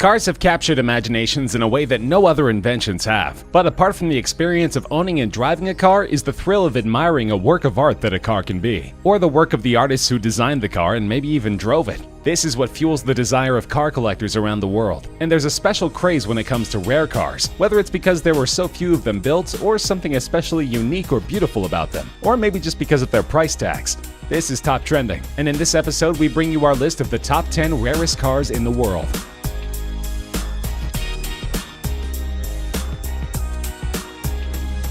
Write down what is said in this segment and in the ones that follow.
Cars have captured imaginations in a way that no other inventions have. But apart from the experience of owning and driving a car is the thrill of admiring a work of art that a car can be, or the work of the artists who designed the car and maybe even drove it. This is what fuels the desire of car collectors around the world. And there's a special craze when it comes to rare cars, whether it's because there were so few of them built, or something especially unique or beautiful about them, or maybe just because of their price tags. This is Top Trending, and in this episode we bring you our list of the top 10 rarest cars in the world.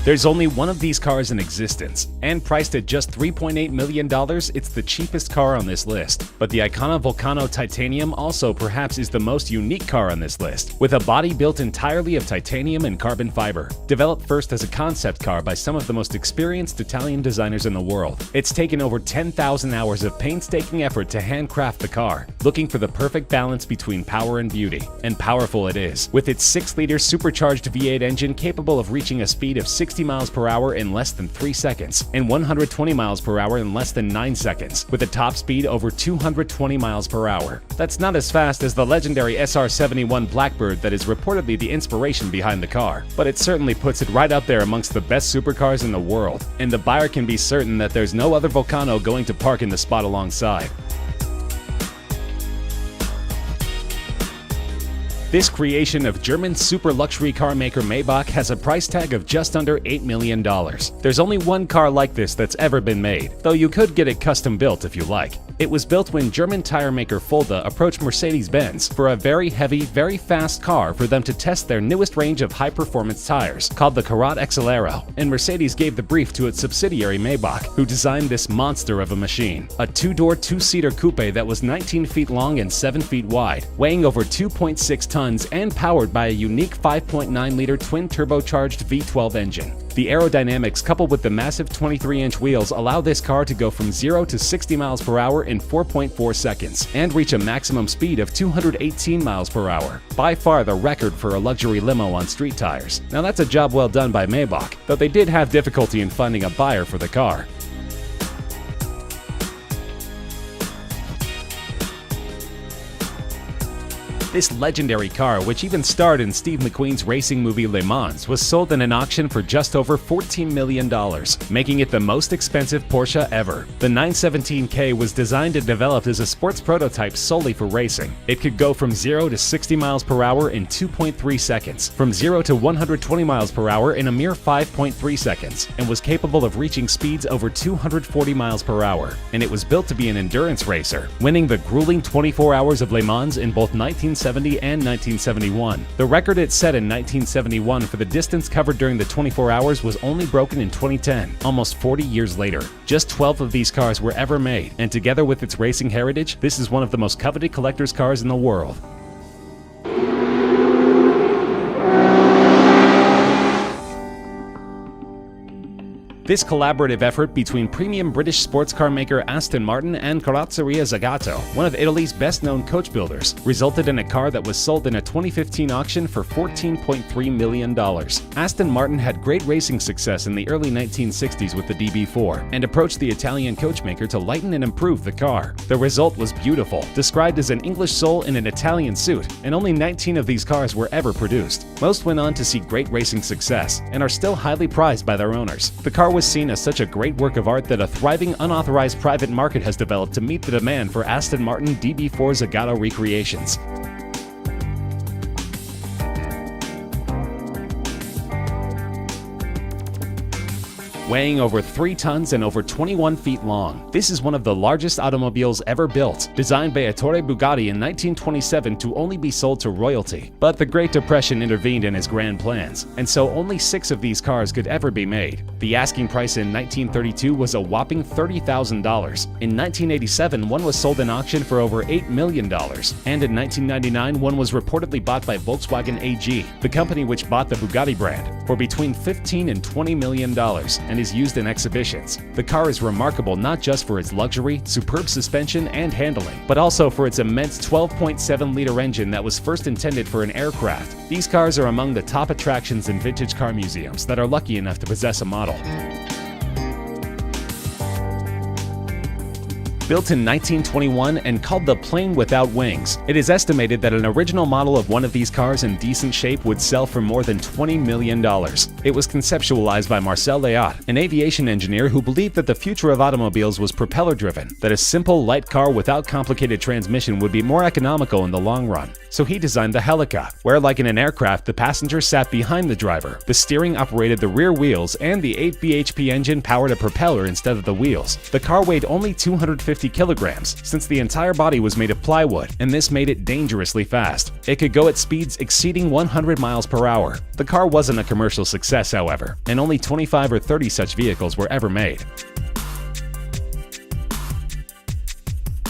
There's only one of these cars in existence, and priced at just $3.8 million, it's the cheapest car on this list. But the Icona Volcano Titanium also perhaps is the most unique car on this list, with a body built entirely of titanium and carbon fiber. Developed first as a concept car by some of the most experienced Italian designers in the world, it's taken over 10,000 hours of painstaking effort to handcraft the car, looking for the perfect balance between power and beauty. And powerful it is, with its 6-liter supercharged V8 engine capable of reaching a speed of 60 miles per hour in less than 3 seconds, and 120 miles per hour in less than 9 seconds, with a top speed over 220 miles per hour. That's not as fast as the legendary SR-71 Blackbird that is reportedly the inspiration behind the car, but it certainly puts it right up there amongst the best supercars in the world, and the buyer can be certain that there's no other Volcano going to park in the spot alongside. This creation of German super luxury car maker Maybach has a price tag of just under $8 million. There's only one car like this that's ever been made, though you could get it custom built if you like. It was built when German tire maker Fulda approached Mercedes-Benz for a very heavy, very fast car for them to test their newest range of high-performance tires, called the Karat XL, and Mercedes gave the brief to its subsidiary Maybach, who designed this monster of a machine. A 2-door, 2-seater coupe that was 19 feet long and 7 feet wide, weighing over 2.6 tons and powered by a unique 5.9-liter twin-turbocharged V12 engine. The aerodynamics coupled with the massive 23-inch wheels allow this car to go from 0 to 60 miles per hour in 4.4 seconds and reach a maximum speed of 218 miles per hour, by far the record for a luxury limo on street tires. Now that's a job well done by Maybach, though they did have difficulty in finding a buyer for the car. This legendary car, which even starred in Steve McQueen's racing movie Le Mans, was sold in an auction for just over $14 million, making it the most expensive Porsche ever. The 917K was designed and developed as a sports prototype solely for racing. It could go from 0 to 60 miles per hour in 2.3 seconds, from 0 to 120 miles per hour in a mere 5.3 seconds, and was capable of reaching speeds over 240 miles per hour. And it was built to be an endurance racer, winning the grueling 24 hours of Le Mans in both 1970 and 1971. The record it set in 1971 for the distance covered during the 24 hours was only broken in 2010, almost 40 years later. Just 12 of these cars were ever made, and together with its racing heritage, this is one of the most coveted collector's cars in the world. This collaborative effort between premium British sports car maker Aston Martin and Carrozzeria Zagato, one of Italy's best-known coach builders, resulted in a car that was sold in a 2015 auction for $14.3 million. Aston Martin had great racing success in the early 1960s with the DB4, and approached the Italian coach maker to lighten and improve the car. The result was beautiful, described as an English soul in an Italian suit, and only 19 of these cars were ever produced. Most went on to see great racing success, and are still highly prized by their owners. The car was seen as such a great work of art that a thriving unauthorized private market has developed to meet the demand for Aston Martin DB4 Zagato recreations. Weighing over 3 tons and over 21 feet long, this is one of the largest automobiles ever built, designed by Ettore Bugatti in 1927 to only be sold to royalty. But the Great Depression intervened in his grand plans, and so only 6 of these cars could ever be made. The asking price in 1932 was a whopping $30,000. In 1987, one was sold in auction for over $8 million, and in 1999, one was reportedly bought by Volkswagen AG, the company which bought the Bugatti brand, for between $15 and $20 million, and is used in exhibitions. The car is remarkable not just for its luxury, superb suspension, and handling, but also for its immense 12.7-liter engine that was first intended for an aircraft. These cars are among the top attractions in vintage car museums that are lucky enough to possess a model. Built in 1921 and called the Plane Without Wings, it is estimated that an original model of one of these cars in decent shape would sell for more than $20 million. It was conceptualized by Marcel Léaut, an aviation engineer who believed that the future of automobiles was propeller-driven, that a simple, light car without complicated transmission would be more economical in the long run. So he designed the Helica, where like in an aircraft, the passenger sat behind the driver, the steering operated the rear wheels, and the 8 bhp engine powered a propeller instead of the wheels. The car weighed only 250 kilograms, since the entire body was made of plywood, and this made it dangerously fast. It could go at speeds exceeding 100 miles per hour. The car wasn't a commercial success, however, and only 25 or 30 such vehicles were ever made.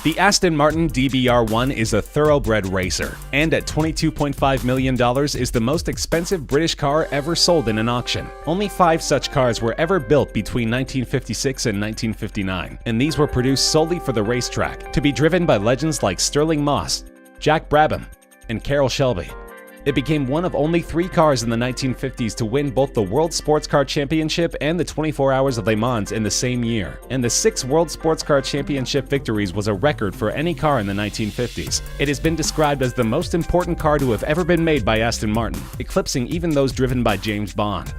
The Aston Martin DBR1 is a thoroughbred racer, and at $22.5 million is the most expensive British car ever sold in an auction. Only 5 such cars were ever built between 1956 and 1959, and these were produced solely for the racetrack, to be driven by legends like Stirling Moss, Jack Brabham, and Carroll Shelby. It became one of only 3 cars in the 1950s to win both the World Sports Car Championship and the 24 Hours of Le Mans in the same year, and the 6 World Sports Car Championship victories was a record for any car in the 1950s. It has been described as the most important car to have ever been made by Aston Martin, eclipsing even those driven by James Bond.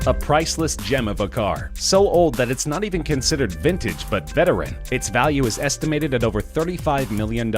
A priceless gem of a car, so old that it's not even considered vintage but veteran. Its value is estimated at over $35 million.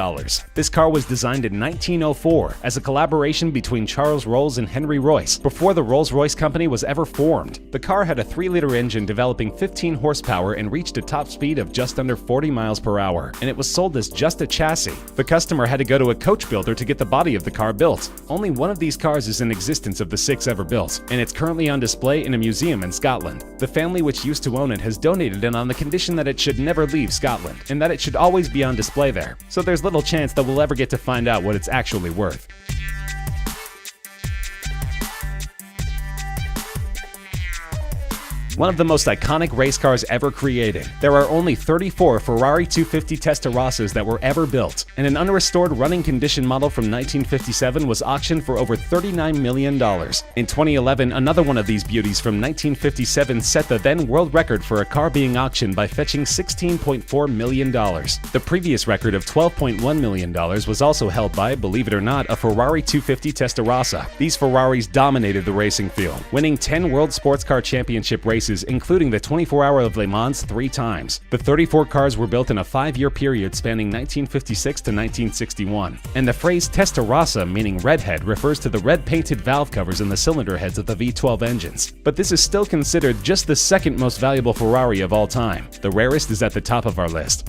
This car was designed in 1904 as a collaboration between Charles Rolls and Henry Royce, before the Rolls-Royce company was ever formed. The car had a 3-liter engine developing 15 horsepower and reached a top speed of just under 40 miles per hour, and it was sold as just a chassis. The customer had to go to a coach builder to get the body of the car built. Only one of these cars is in existence of the 6 ever built, and it's currently on display in a museum in Scotland. The family which used to own it has donated it on the condition that it should never leave Scotland, and that it should always be on display there, so there's little chance that we'll ever get to find out what it's actually worth. One of the most iconic race cars ever created. There are only 34 Ferrari 250 Testarossas that were ever built, and an unrestored running condition model from 1957 was auctioned for over $39 million. In 2011, another one of these beauties from 1957 set the then world record for a car being auctioned by fetching $16.4 million. The previous record of $12.1 million was also held by, believe it or not, a Ferrari 250 Testarossa. These Ferraris dominated the racing field, winning 10 World Sports Car Championship races, including the 24 Hour of Le Mans 3 times. The 34 cars were built in a 5-year period spanning 1956 to 1961, and the phrase Testarossa, meaning redhead, refers to the red painted valve covers in the cylinder heads of the V12 engines. But this is still considered just the second most valuable Ferrari of all time. The rarest is at the top of our list.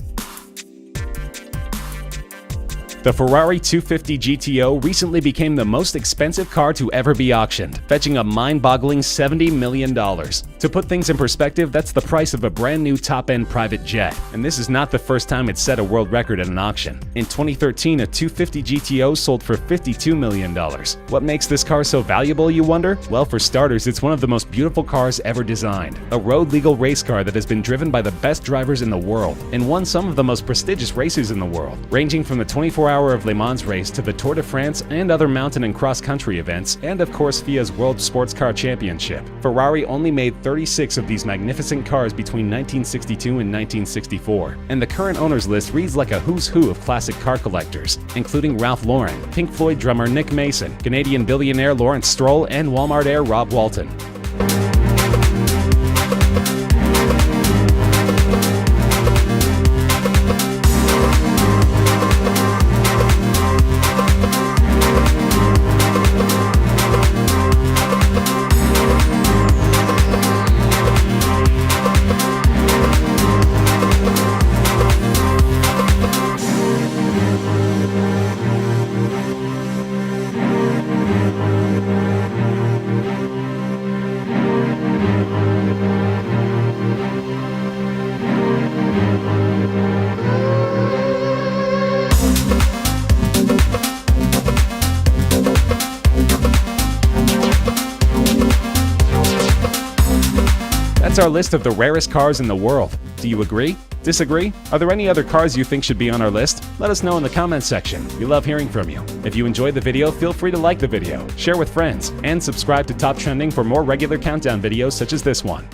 The Ferrari 250 GTO recently became the most expensive car to ever be auctioned, fetching a mind-boggling $70 million. To put things in perspective, that's the price of a brand new top-end private jet. And this is not the first time it's set a world record at an auction. In 2013, a 250 GTO sold for $52 million. What makes this car so valuable, you wonder? Well, for starters, it's one of the most beautiful cars ever designed. A road-legal race car that has been driven by the best drivers in the world, and won some of the most prestigious races in the world, ranging from the 24 Hour of Le Mans race to the Tour de France and other mountain and cross-country events, and of course FIA's World Sports Car Championship. Ferrari only made 36 of these magnificent cars between 1962 and 1964, and the current owners list reads like a who's who of classic car collectors, including Ralph Lauren, Pink Floyd drummer Nick Mason, Canadian billionaire Lawrence Stroll, and Walmart heir Rob Walton. That's our list of the rarest cars in the world. Do you agree? Disagree? Are there any other cars you think should be on our list? Let us know in the comments section. We love hearing from you. If you enjoyed the video, feel free to like the video, share with friends, and subscribe to Top Trending for more regular countdown videos such as this one.